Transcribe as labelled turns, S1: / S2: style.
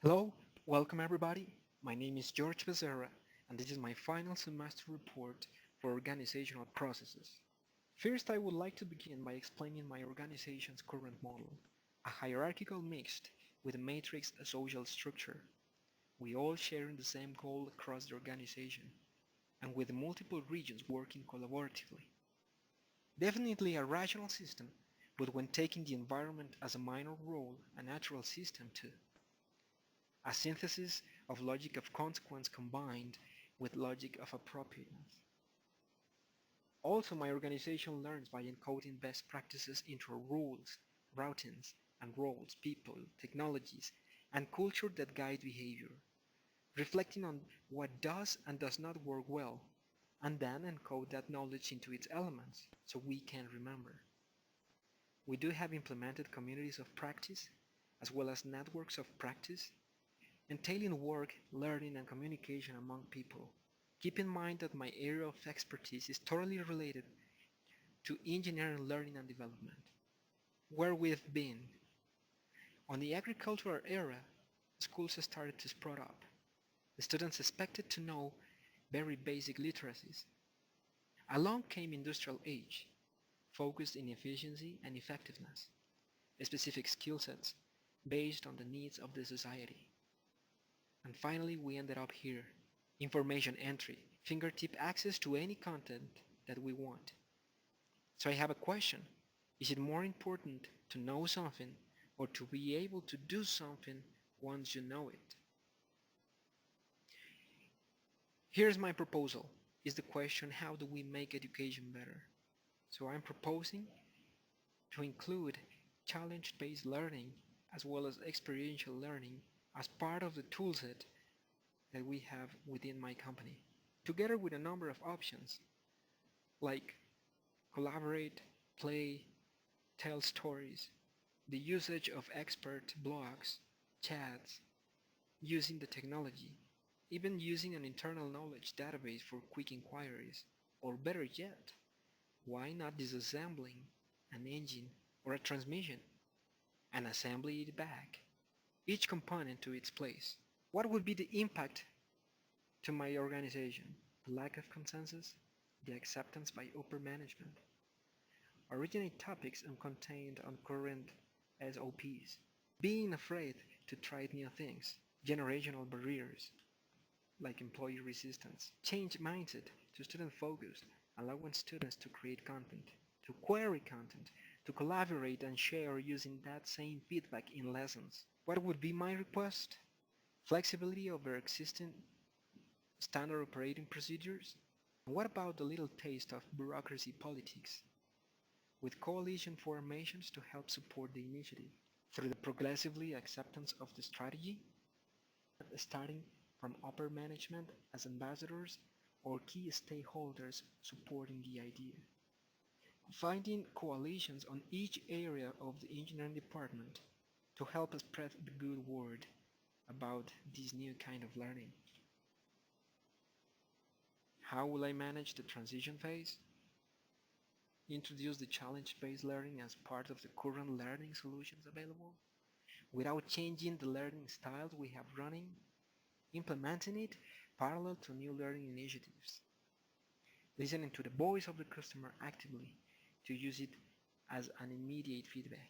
S1: Hello, welcome everybody. My name is Jorge Becerra, and this is my final semester report for organizational processes. First, I would like to begin by explaining my organization's current model, a hierarchical mixed with a matrix social structure. We all sharing the same goal across the organization, and with multiple regions working collaboratively. Definitely a rational system, but when taking the environment as a minor role, a natural system too. A synthesis of logic of consequence combined with logic of appropriateness. Also, my organization learns by encoding best practices into rules, routines, and roles, people, technologies, and culture that guide behavior, reflecting on what does and does not work well, and then encode that knowledge into its elements so we can remember. We do have implemented communities of practice, as well as networks of practice entailing work, learning, and communication among people. Keep in mind that my area of expertise is totally related to engineering, learning, and development. Where we've been. On the agricultural era, schools started to sprout up. The students expected to know very basic literacies. Along came industrial age, focused in efficiency and effectiveness, specific skill sets based on the needs of the society. And finally, we ended up here. Information entry, fingertip access to any content that we want. So I have a question. Is it more important to know something or to be able to do something once you know it? Here's my proposal. Is the question, how do we make education better? So I'm proposing to include challenge-based learning as well as experiential learning as part of the toolset that we have within my company, together with a number of options like collaborate, play, tell stories, the usage of expert blogs, chats, using the technology, even using an internal knowledge database for quick inquiries, or better yet, why not disassembling an engine or a transmission and assembly it back, each component to its place? What would be the impact to my organization? The lack of consensus, the acceptance by upper management, originate topics and contained on current SOPs, being afraid to try new things, generational barriers like employee resistance, change mindset to student focus, allowing students to create content, to query content, to collaborate and share using that same feedback in lessons. What would be my request? Flexibility over existing standard operating procedures? And what about the little taste of bureaucracy politics, with coalition formations to help support the initiative, through the progressively acceptance of the strategy, starting from upper management as ambassadors or key stakeholders supporting the idea, finding coalitions on each area of the engineering department to help us spread the good word about this new kind of learning. How will I manage the transition phase? Introduce the challenge-based learning as part of the current learning solutions available, without changing the learning styles we have running, implementing it parallel to new learning initiatives, listening to the voice of the customer actively to use it as an immediate feedback.